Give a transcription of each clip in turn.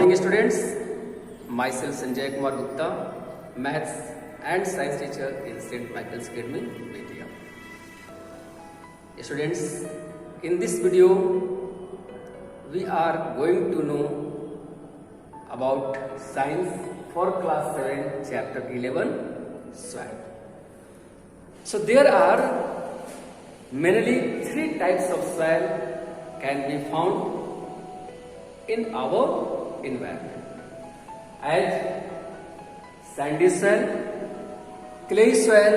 morning students, myself Sanjay Kumar Gupta, maths and science teacher in St. Michael's Academy, Bettiah. Students, in this video we are going to know about science for class 7 chapter 11 soil. So there are mainly 3 types of soil can be found in our environment, as sandy soil, clay soil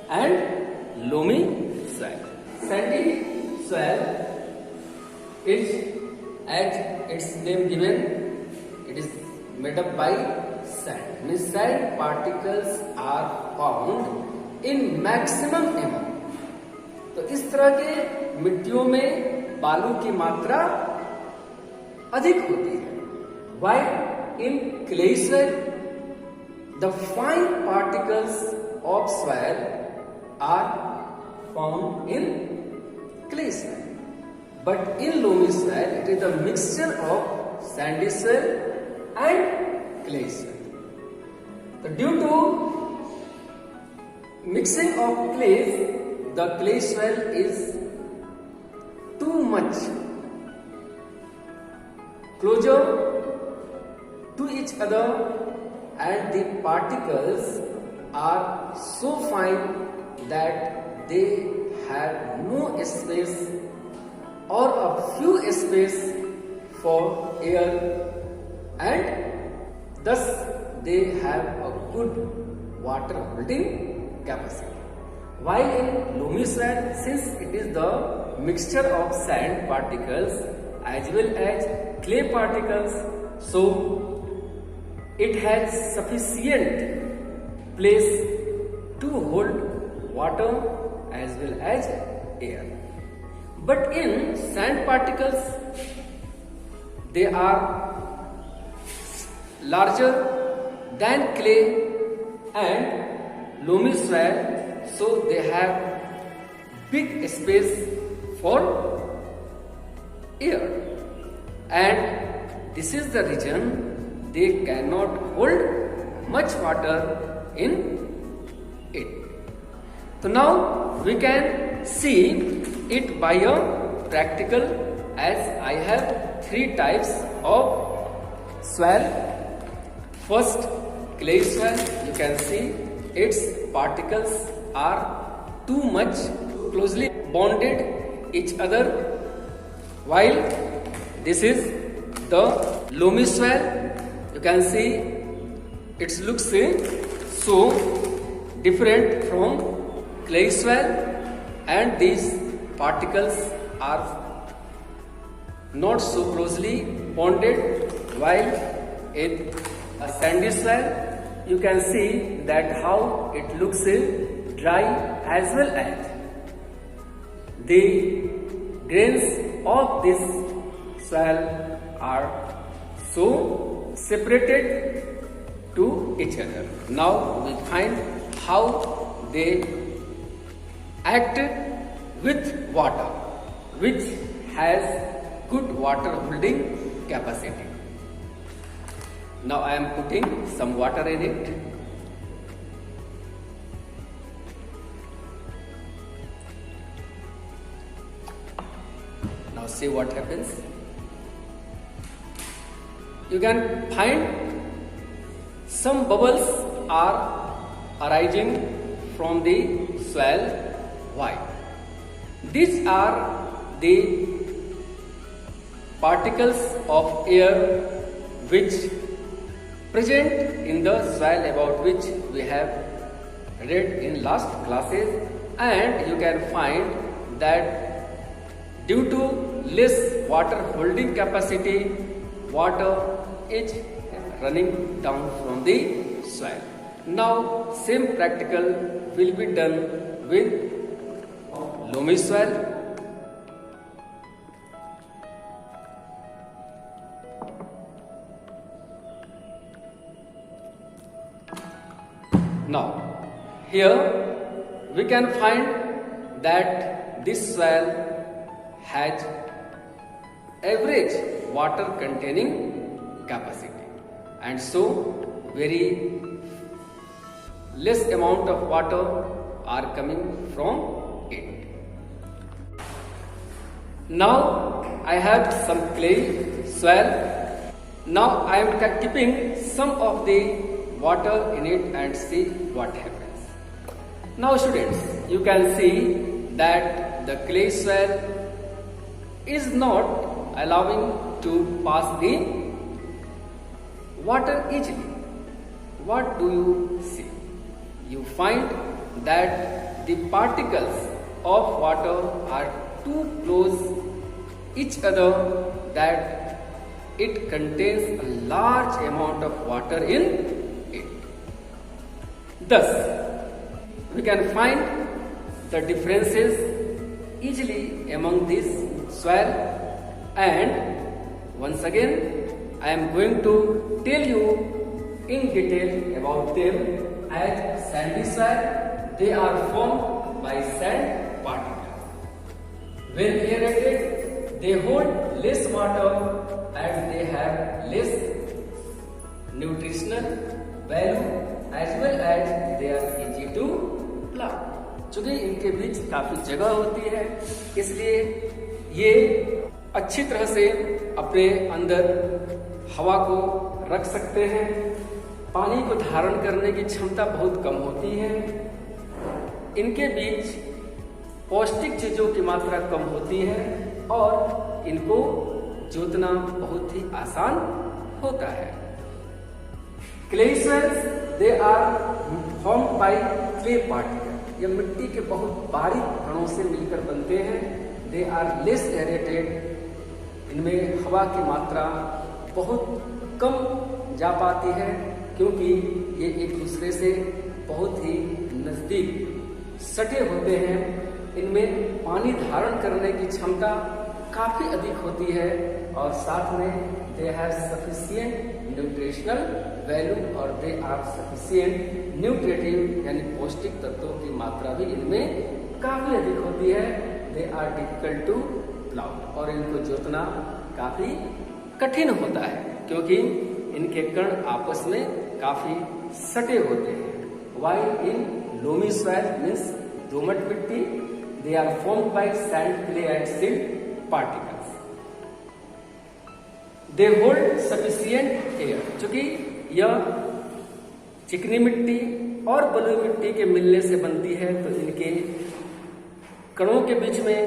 and loamy soil. Sandy soil is, as its name given, it is made up by sand. Means sand particles are found in maximum amount. तो इस तरह के मिट्टियों में बालू की मात्रा अधिक होती है. While in clay soil, the fine particles of soil are found in clay soil. But in loamy soil, it is a mixture of sandy soil and clay soil. So due to mixing of clays, the clay soil is too much closer to each other and the particles are so fine that they have no space or a few space for air, and thus they have a good water holding capacity. While in loamy soil, since it is the mixture of sand particles as well as clay particles, so it has sufficient place to hold water as well as air. But in sand particles, they are larger than clay and loamy soil, so they have big space for air, and this is the reason they cannot hold much water in it. So now we can see it by a practical, as I have 3 types of soil. First, clay soil. You can see its particles are too much closely bonded each other, while this is the loamy soil. You can see it looks so different from clay soil, and these particles are not so closely bonded. While in a sandy soil, you can see that how it looks dry, as well as the grains of this soil are so separated to each other. Now we find how they act with water, which has good water holding capacity. Now I am putting some water in it. Now see what happens. You can find some bubbles are arising from the soil. Why? These are the particles of air which present in the soil, about which we have read in last classes, and you can find that due to less water holding capacity, water is running down from the soil. Now same practical will be done with loamy soil. Now here we can find that this soil has average water containing capacity, and so very less amount of water are coming from it. Now I have some clay soil. Now I am keeping some of the water in it and see what happens. Now students, you can see that the clay soil is not allowing to pass the water easily. What do you see? You find that the particles of water are too close each other that it contains a large amount of water in it. Thus, we can find the differences easily among these soil, and once again I am going to tell you in detail about them. As sandy soil, they are formed by sand particles. When aerated, they hold less water and they have less nutritional value as well as they are easy to plow. चूंकि इनके बीच काफी जगह होती है, इसलिए ये अच्छी तरह से अपने अंदर हवा को रख सकते हैं। पानी को धारण करने की क्षमता बहुत कम होती है। इनके बीच पौष्टिक चीजों की मात्रा कम होती है और इनको जोतना बहुत ही आसान होता है। Clay soils they are formed by clay particle. ये मिट्टी के बहुत बारीक कणों से मिलकर बनते हैं। They are less aerated. इनमें हवा की मात्रा बहुत कम जा पाती है क्योंकि ये एक दूसरे से बहुत ही नजदीक सटे होते हैं। इनमें पानी धारण करने की क्षमता काफी अधिक होती है और साथ में they have sufficient nutritional value और दे आर सफिशिएंट न्यूट्रिटिव यानी पौष्टिक तत्वों की मात्रा भी इनमें काफी अधिक होती है। They are difficult to plough और इनको जोतना काफी कठिन होता है क्योंकि इनके कण आपस में काफी सटे होते हैं। While in loamy soil means दोमट मिट्टी, they are formed by sand, clay and silt particles. They hold sufficient air. चूंकि यह चिकनी मिट्टी और बलुई मिट्टी के मिलने से बनती है तो इनके कणों के बीच में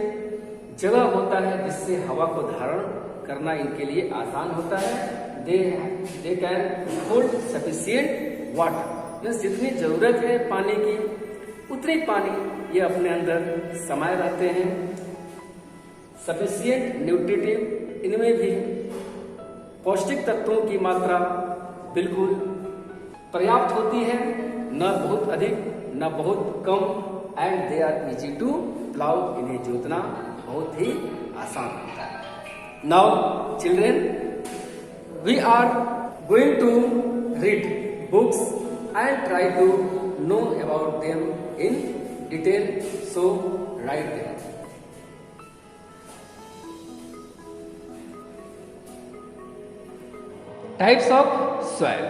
जगह होता है जिससे हवा को धारण करना इनके लिए आसान होता है। They can hold sufficient water means जितनी जरूरत है पानी की उतनी पानी ये अपने अंदर समाये रहते हैं। सफिशिएंट न्यूट्रिटिव, इनमें भी पौष्टिक तत्वों की मात्रा बिल्कुल पर्याप्त होती है, न बहुत अधिक न बहुत कम। And they are easy to plough, इन्हें जोतना बहुत ही आसान होता है। Now children, we are going to read books and try to know about them in detail, so write them. Types of soil.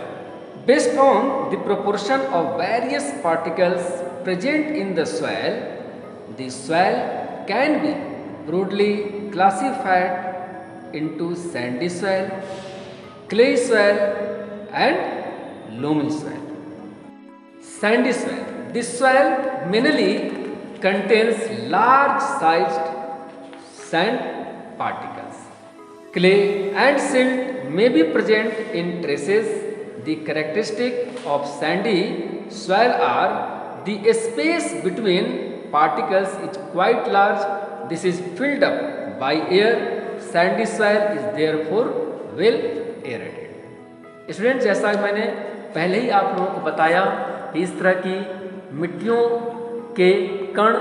Based on the proportion of various particles present in the soil can be broadly classified into sandy soil, clay soil and loamy soil. Sandy soil. This soil mainly contains large-sized sand particles. Clay and silt may be present in traces. The characteristic of sandy soil are the space between particles is quite large. This is filled up by air. Sandy soil is therefore well aerated. Student, जैसा मैंने पहले ही आप लोगों को बताया कि इस तरह की मिट्टियों के कण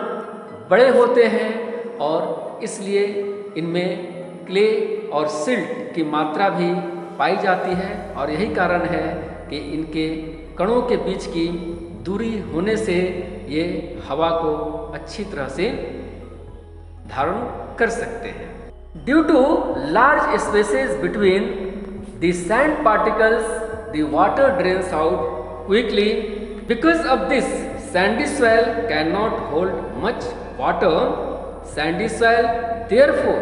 बड़े होते हैं और इसलिए इनमें क्ले और सिल्ट की मात्रा भी पाई जाती है और यही कारण है कि इनके कणों के बीच की दूरी होने से ये हवा को अच्छी तरह से धारण कर सकते हैं। Due to large spaces between the sand particles, the water drains out quickly. Because of this, sandy soil cannot hold much water. Sandy soil therefore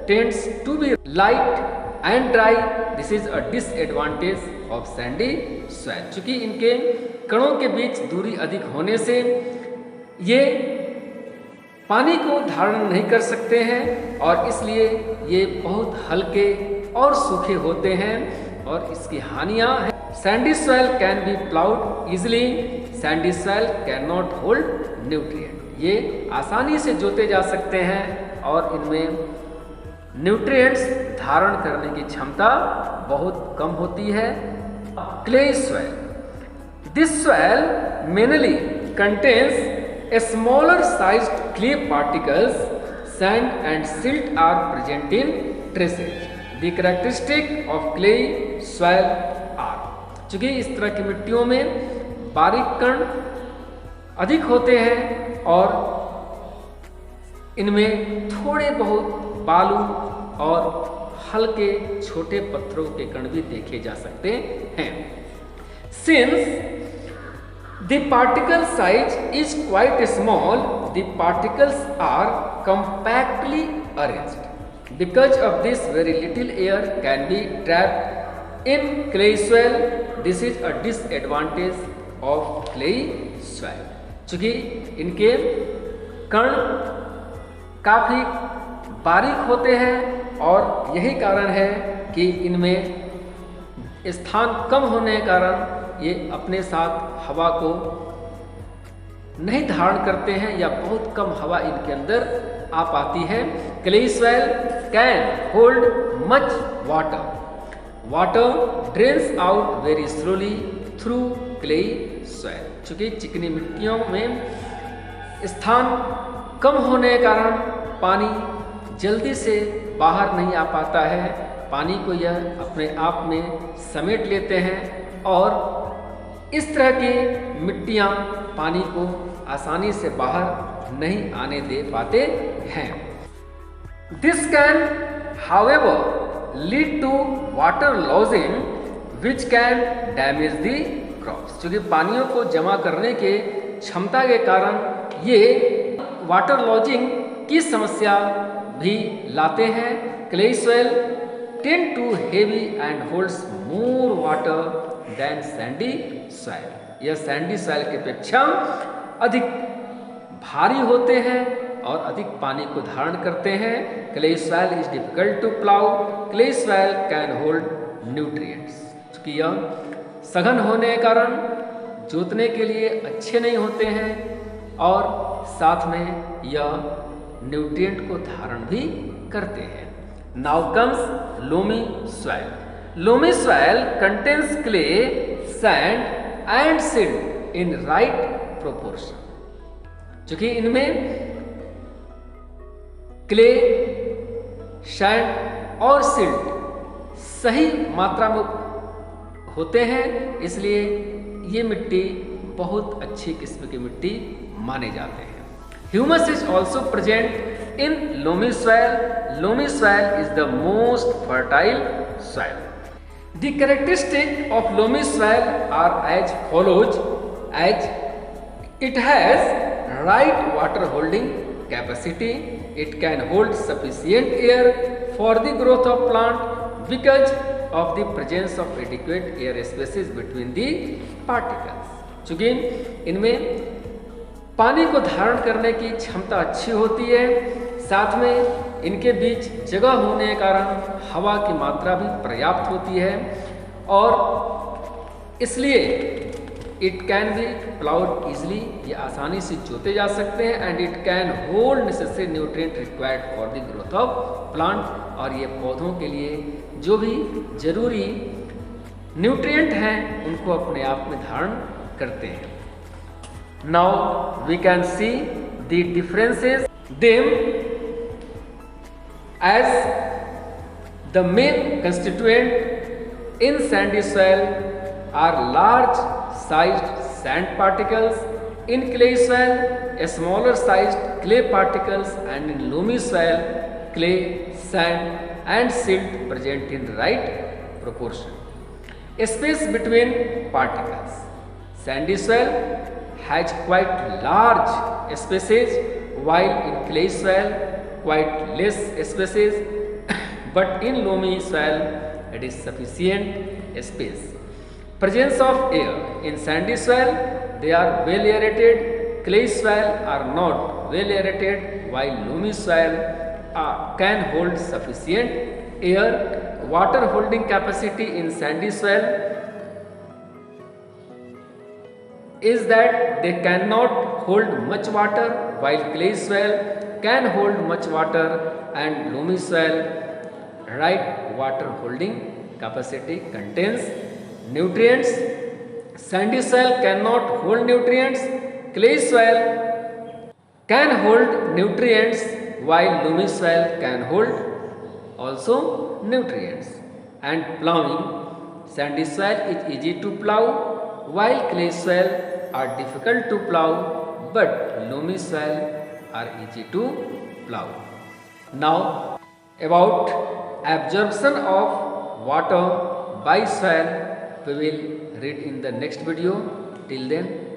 tends to be light and dry. This is a disadvantage of sandy soil. चूंकि इनके कणों के बीच दूरी अधिक होने से ये पानी को धारण नहीं कर सकते हैं और इसलिए ये बहुत हल्के और सूखे होते हैं और इसकी हानियां हैं। Sandy soil can be ploughed easily, Sandy soil can not hold nutrient. ये आसानी से जोते जा सकते हैं और इनमें न्यूट्रिएंट्स धारण करने की क्षमता बहुत कम होती है। Clay soil, this soil mainly contains a smaller sized clay particles, sand and silt are present in traces. The characteristic of clay soil are, चूंकि इस तरह की मिट्टियों में बारीक कण अधिक होते हैं और इनमें थोड़े बहुत बालू और हल्के छोटे पत्थरों के कण भी देखे जा सकते हैं। Since the particle size is quite small, the particles are compactly arranged. Because of this, very little air can be trapped in clay soil. This is a disadvantage of clay soil. चूंकि इनके कण काफी बारीक होते हैं और यही कारण है कि इनमें स्थान कम होने के कारण ये अपने साथ हवा को नहीं धारण करते हैं या बहुत कम हवा इनके अंदर आ पाती है। Clay soil can hold much water, water drains out very slowly through clay soil. चूंकि चिकनी मिट्टियों में स्थान कम होने के कारण पानी जल्दी से बाहर नहीं आ पाता है, पानी को यह अपने आप में समेट लेते हैं और इस तरह की मिट्टियां पानी को आसानी से बाहर नहीं आने दे पाते हैं। This can however lead to water logging which can damage the crops. क्योंकि पानियों को जमा करने के क्षमता के कारण ये वाटर लॉजिंग की समस्या भी लाते हैं। Clay soil tend to heavy and holds more water than sandy soil. यह सैंडी सॉइल की अपेक्षा अधिक भारी होते हैं और अधिक पानी को धारण करते हैं। Clay soil is difficult to plough, clay soil can hold nutrients. क्योंकि यह सघन होने के कारण जोतने के लिए अच्छे नहीं होते हैं और साथ में यह न्यूट्रिएंट को धारण भी करते हैं। Now comes loamy soil. Loamy soil contains clay, sand and silt in right proportion. चूंकि इनमें क्ले, सैंड और सिल्ट सही मात्रा में होते हैं, इसलिए ये मिट्टी बहुत अच्छी किस्म की मिट्टी माने जाते हैं। Humus is also present in loamy soil. Loamy soil is the most fertile soil. The characteristics of loamy soil are as follows: as it has right water holding capacity, it can hold sufficient air for the growth of plant because of the presence of adequate air spaces between the particles. चूंकि इनमें पानी को धारण करने की क्षमता अच्छी होती है, साथ में इनके बीच जगह होने के कारण हवा की मात्रा भी पर्याप्त होती है और इसलिए it can be ploughed easily, ये आसानी से जोते जा सकते हैं। And it can hold necessary nutrient required for the growth of plant, और ये पौधों के लिए जो भी जरूरी न्यूट्रिएंट हैं उनको अपने आप में धारण करते हैं। Now we can see the differences them as the main constituent in sandy soil are large sized sand particles, in clay soil a smaller sized clay particles, and in loamy soil clay, sand and silt present in right proportion. Space between particles. Sandy soil has quite large spaces, while in clay soil quite less spaces, but in loamy soil it is sufficient space. Presence of air. In sandy soil they are well aerated, clay soil are not well aerated, while loamy soil can hold sufficient air. Water holding capacity in sandy soil is that they cannot hold much water, while clay soil can hold much water, and loamy soil, right, water holding capacity contains nutrients. Sandy soil cannot hold nutrients, clay soil can hold nutrients, while loamy soil can hold also nutrients. And plowing. Sandy soil is easy to plow, while clay soil are difficult to plow, but loamy soil are easy to plow. Now about absorption of water by soil we will read in the next video. Till then,